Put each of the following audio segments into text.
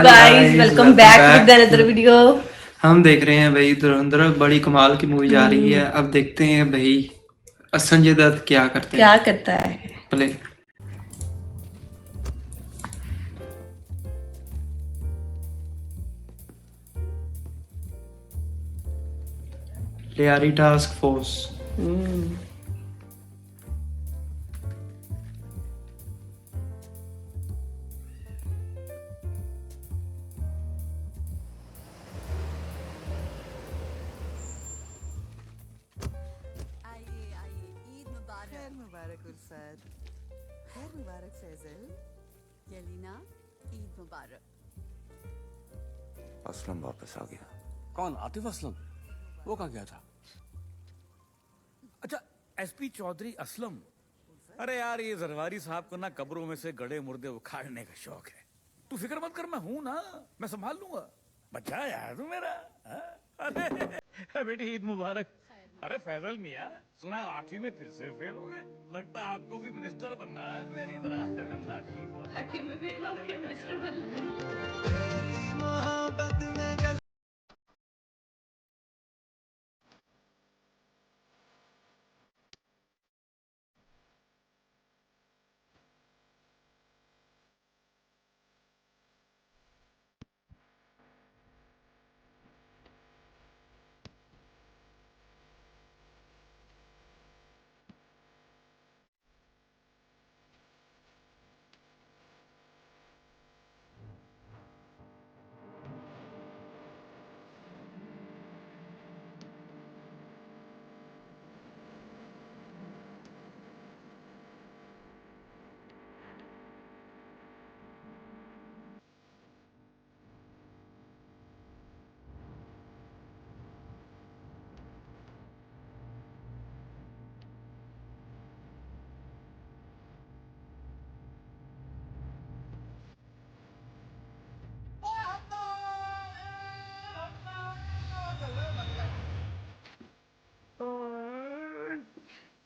Hello guys guys, welcome welcome back with back to. Another video. हम देख रहे हैं भाई धुरंधर, बड़ी कमाल की मूवी जा रही है। अब देखते हैं भाई संजय दत्त क्या करते क्या हैं। करता है? प्ले। Lyari task force. आइए आइए ईद मुबारक। खैर मुबारक उर्फत। खैर मुबारक फैजल। यलीना ईद मुबारक। असलम वापस आ गया। कौन? आतिफ असलम? वो कहाँ गया था? अच्छा, एसपी चौधरी असलम। अरे यार, ये जरवारी साहब को ना कब्रों में से गड़े मुर्दे उखाड़ने का शौक है। तू फिक्र मत कर, मैं हूं ना, मैं संभाल लूंगा। बच्चा यार तू मेरा। हाँ? अरे बेटी ईद मुबारक। अरे फैजल मियाँ, सुना 8वीं में फिर से फेल हो गए। लगता है आपको भी मिनिस्टर बनना है मेरी तरह।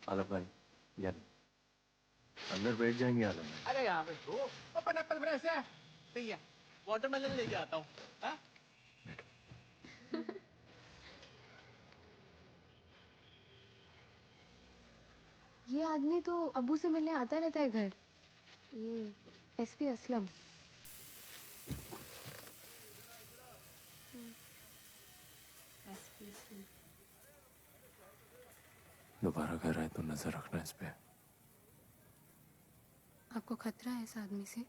आलम भाई, यार अंदर बैठ जाएंगे आलम भाई। अरे यहाँ पे तो पाइनएप्पल फ्रेश है। ठीक है, वाटरमेलन लेके आता हूँ। हाँ? ये आदमी तो अब्बू से मिलने आता रहता है घर। ये एसपी असलम। दोबारा घर आए तो नजर रखना इस पे। आपको खतरा है इस आदमी से?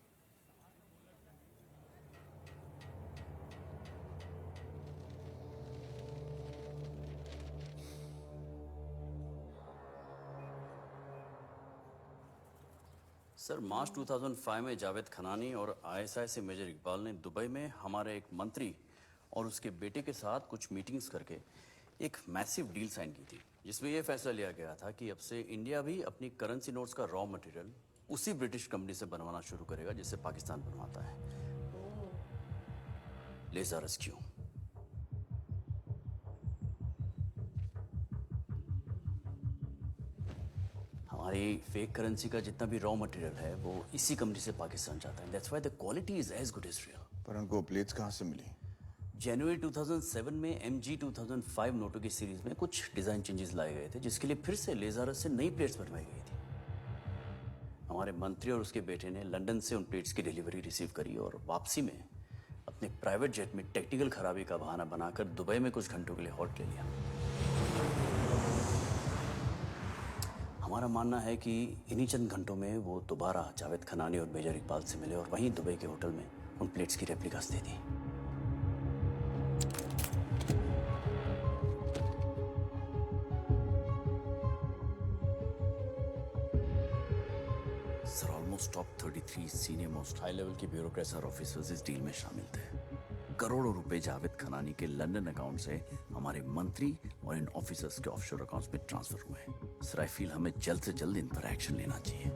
सर, मार्च 2005 में जावेद खनानी और आईएसआई से मेजर इकबाल ने दुबई में हमारे एक मंत्री और उसके बेटे के साथ कुछ मीटिंग्स करके एक मैसिव डील साइन की थी, जिसमें यह फैसला लिया गया था कि अब से इंडिया भी अपनी करेंसी नोट्स का रॉ मटेरियल उसी ब्रिटिश कंपनी से बनवाना शुरू करेगा जिससे पाकिस्तान बनवाता है। Laser rescue. हमारी फेक करेंसी का जितना भी रॉ मटेरियल है वो इसी कंपनी से पाकिस्तान जाता है। That's why the quality is as good as real. पर उनको प्लेट्स कहाँ से मिली? जनवरी 2007 में MG 2005 नोटों की सीरीज में कुछ डिजाइन चेंजेस लाए गए थे, जिसके लिए फिर से लेजारस से नई प्लेट्स बनवाई गई थी। हमारे मंत्री और उसके बेटे ने लंदन से उन प्लेट्स की डिलीवरी रिसीव करी और वापसी में अपने प्राइवेट जेट में टेक्निकल खराबी का बहाना बनाकर दुबई में कुछ घंटों के लिए हॉल्ट ले लिया। हमारा मानना है कि इन्हीं चंद घंटों में वो दोबारा जावेद खनानी और मेजर इकबाल से मिले और वहीं दुबई के होटल में उन प्लेट्स की रेप्लिकास दे दी। Sir, almost top 33 senior most high level के ब्यूरोक्रेट्स और ऑफिसर्स इस डील में शामिल थे। करोड़ों रुपए जावेद खनानी के लंदन अकाउंट से हमारे मंत्री और इन ऑफिसर्स के ऑफशोर अकाउंट्स में ट्रांसफर हुए हैं। सर, आई फील हमें जल्द से जल्द इन पर एक्शन लेना चाहिए।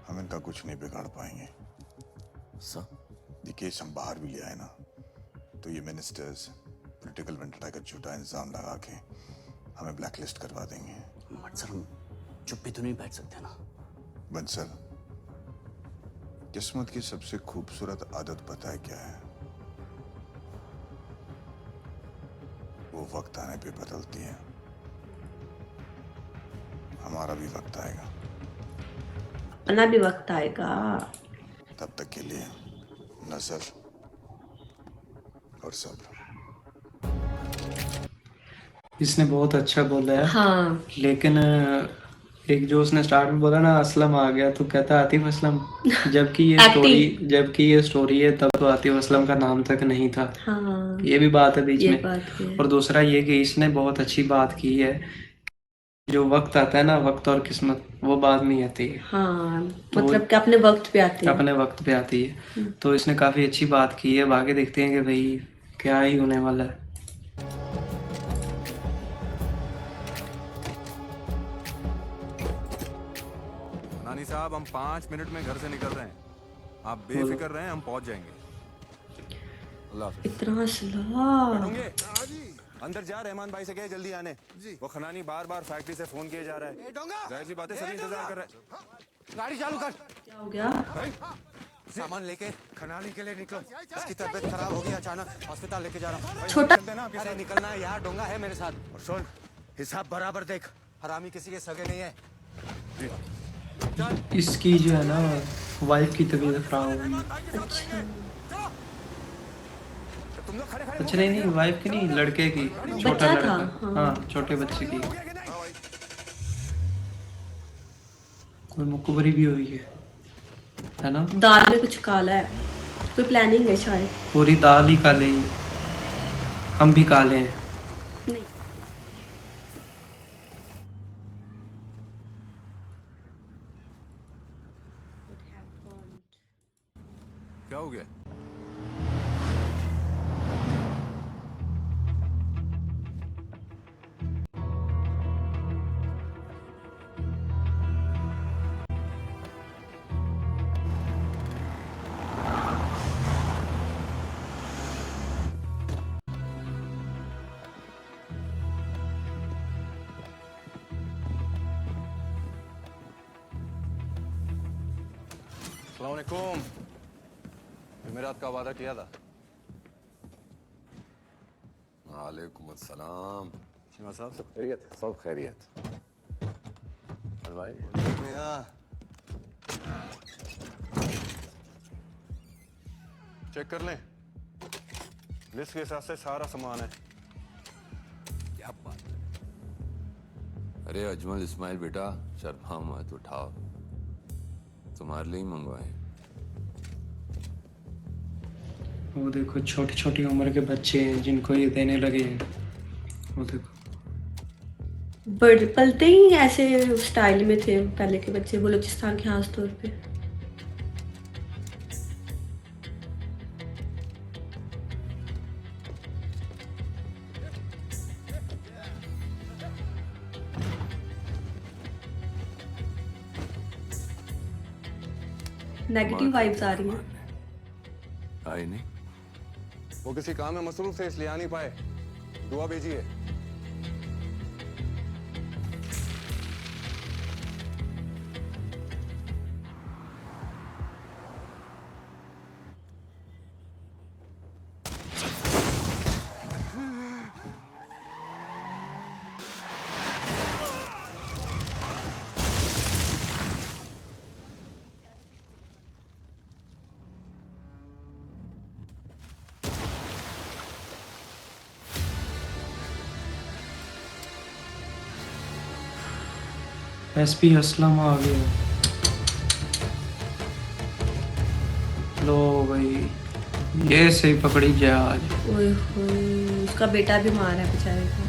हम इनका कुछ नहीं बिगाड़ पाएंगे। सर, ये केस हम बाहर भी ले आए ना तो ये मिनिस्टर्स पॉलिटिकल वेंडटा का झूठा इंजाम लगा के हमें ब्लैकलिस्ट करवा देंगे। बट सर, हम चुप भी तो नहीं बैठ सकते ना। बंसल, किस्मत की सबसे खूबसूरत आदत पता है क्या है? वो वक्त आने पे बदलती है। हमारा भी वक्त आएगा, अपना भी वक्त आएगा। तब तक के लिए नजर और सब्र। इसने बहुत अच्छा बोला है। हाँ लेकिन एक जो उसने स्टार्ट में बोला ना असलम आ गया, तो कहता आतिफ असलम, जबकि ये स्टोरी है तब तो आतिफ असलम का नाम तक नहीं था। हाँ, ये भी बात है बीच ये में। बात भी है। और दूसरा ये कि इसने बहुत अच्छी बात की है, जो वक्त आता है ना, वक्त और किस्मत वो बाद में आती है, हाँ, तो मतलब कि अपने वक्त पे आते हैं। अपने वक्त पे आती है। तो इसने काफी अच्छी बात की है। बाकी देखते हैं कि भाई क्या ही होने वाला है। नानी साहब, हम 5 मिनट में घर से निकल रहे हैं। आप बेफिक्र रहें, हम पहुंच जाएंगे। अल्लाह हाफिज। इतना स्लो। बैठोगे? अंदर जा, रहमान भाई से कहे जल्दी आने। वो खनानी बार बार फैक्ट्री से फोन किए जा रहा है। जाहिर सी बात है, सभी इंतजार कर रहे हैं। गाड़ी चालू कर। क्या हो गया? सामान लेके खनानी के लिए निकलो। इसकी तबीयत खराब हो गई, अचानक हॉस्पिटल लेके जा रहा हूँ। छोटा अरे निकलना है यार, डोंगा है मेरे साथ। और सुन, हिसाब बराबर देख, हरामी किसी के सगे नहीं है। इसकी जो है ना वाइफ की तबीयत खराब हो गई। अच्छा नहीं, वाइफ की नहीं, लड़के की, छोटा बच्चा लड़का। था, हाँ, छोटे बच्चे की कोई मुखबरी भी हुई है ना? दाल में कुछ काला है, कोई प्लानिंग है शायद। पूरी दाल ही काले ही, हम भी काले हैं। नहीं, क्या हो गया? अस्सलामुअलैकुम। जुमेरात का वादा किया था। वालेकुम अस्सलाम। शिमा साहब, सब खैरियत? सब खैरियत। और भाई चेक कर लें, लिस्ट के हिसाब से सारा सामान है। क्या बात है? अरे अजमल इस्माइल बेटा, शर्मा मत, उठाओ, तुम्हारे लिए ही मंगवाए। वो देखो छोटी छोटी उम्र के बच्चे हैं जिनको ये देने लगे हैं। वो देखो बड़े पलते ही ऐसे स्टाइल में थे पहले के बच्चे, बलूचिस्तान के खास तौर पे। नेगेटिव वाइब्स आ रही हैं। आई नहीं? वो किसी काम में मसरूफ थे, इसलिए आ नहीं पाए। दुआ भेजिए। एसपी असलम आ गया। लो भाई, ये सही पकड़ी जहाज। ओए होए, उसका बेटा भी मार है बेचारे को।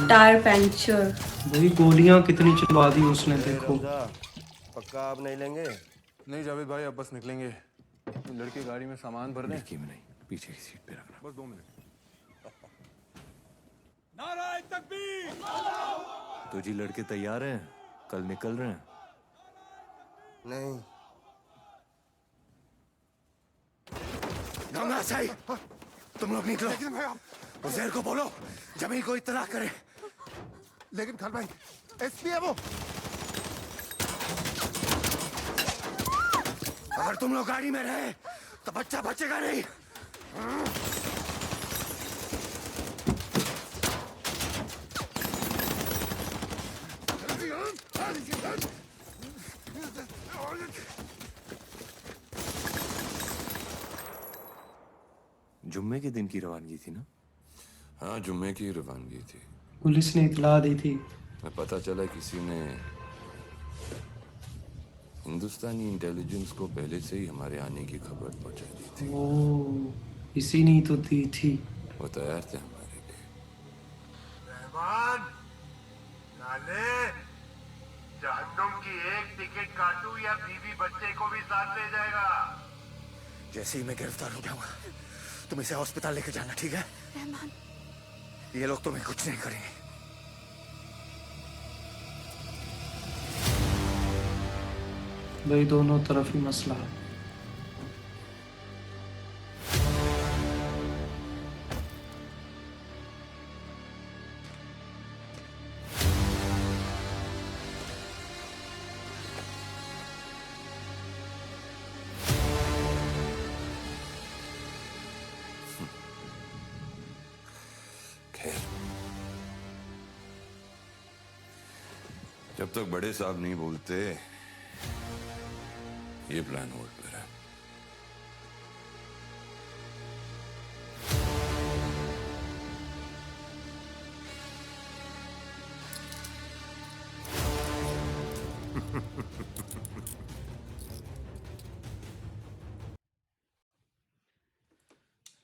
Tyre puncture. भाई गोलियां कितनी चलवा दी उसने, देखो। पक्का आप नहीं लेंगे? नहीं जावेद भाई, अब बस निकलेंगे। लड़की गाड़ी में सामान भर दें। खिड़की में नहीं, पीछे की सीट पे रखना। बस 2 मिनट। नारायण तकबीर। तो जी लड़के तैयार हैं? कल निकल रहे हैं? नहीं। गंगा सही, तुम लोग निकलो। उज़ैर को बोलो जमील को इत्तला करे। लेकिन खान भाई एसपी है वो। अगर तुम लोग गाड़ी में रहे तो बच्चा बचेगा नहीं। जुम्मे के दिन की रवानगी थी ना? हाँ, जुम्मे की रवानगी थी। पुलिस ने इतला दी थी। मैं पता चला किसी ने हिंदुस्तानी इंटेलिजेंस को पहले से ही हमारे आने की खबर पहुंचा दी थी। ओ, इसी ने तो दी थी। वो तैयार थे हमारे लिए। रहमान, नाले, जहन्नुम की एक टिकट काटू या बीवी बच्चे को भी साथ ले जाएगा। जैसे ही मैं गिरफ्तार हो जाऊंगा तुम इसे हॉस्पिटल लेके जाना, ठीक है? रहमान, ये लोग तुम्हें कुछ नहीं करेंगे। भाई दोनों तरफ ही मसला है। खैर, जब तक बड़े साहब नहीं बोलते ये प्लान होल्ड पे रहा।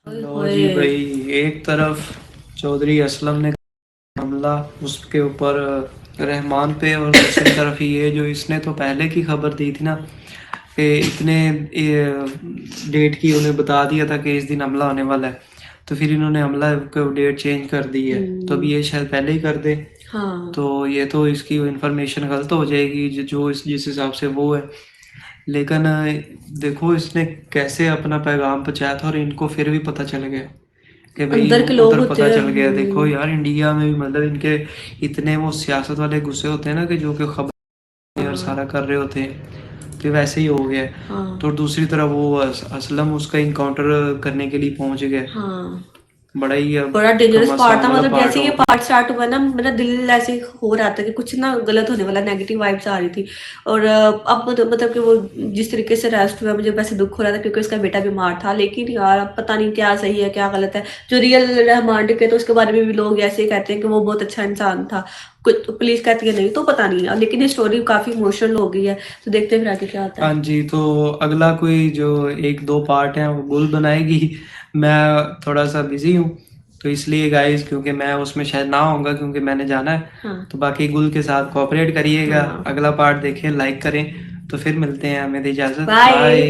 लो जी भाई, एक तरफ चौधरी असलम ने हमला उसके ऊपर रहमान पे, और दूसरी तरफ ये जो इसने तो पहले की खबर दी थी ना कि इतने डेट की उन्हें बता दिया था कि इस दिन हमला होने वाला है, तो फिर इन्होंने हमला को डेट चेंज कर दी है। तो अब ये शायद पहले ही कर दे। हाँ। तो ये तो इसकी इंफॉर्मेशन गलत हो जाएगी जो जिस हिसाब से वो है। लेकिन देखो इसने कैसे अपना पैगाम पहुंचाया था और इनको फिर भी पता चल गया कि भाई अंदर के लोग उधर होते पता हैं। चल गया। देखो यार, इंडिया में भी मतलब इनके इतने वो सियासत वाले गुस्से होते हैं ना कि जो कि खबर और सारा कर रहे होते हैं, तो वैसे ही हो गया है। हाँ। तो दूसरी तरफ वो असलम उसका इनकाउंटर करने के लिए पहुंच गए। हाँ, बड़ा डेंजरस घमासान पार्ट था। वाला मतलब जैसे ये होगा। पार्ट स्टार्ट हुआ ना, मेरा दिल ऐसे हो रहा था कि कुछ ना गलत होने वाला, नेगेटिव वाइब्स आ रही थी। और अब मतलब कि वो जिस तरीके से अरेस्ट हुआ, मुझे वैसे दुख हो रहा था क्योंकि उसका बेटा बीमार था। लेकिन यार अब पता नहीं क्या सही है क्या गलत है। जो रियल रहमान के तो उसके बारे में भी लोग ऐसे कहते हैं कि वो बहुत अच्छा इंसान था, कुछ पुलिस कहती है नहीं, तो पता नहीं। लेकिन ये स्टोरी काफी इमोशनल हो गई है, तो देखते हैं फिर आगे क्या होता है। हाँ जी, तो अगला कोई जो 1-2 पार्ट हैं वो गुल बनाएगी। मैं थोड़ा सा बिजी हूँ तो इसलिए गाइस, क्योंकि मैं उसमें शायद ना होऊंगा क्योंकि मैंने जाना है। हाँ। तो बाकी गुल के साथ कोऑपरेट करिएगा। हाँ। अगला पार्ट देखें, लाइक करें। तो फिर मिलते हैं, हमें दे इजाजत। बाय। बाय।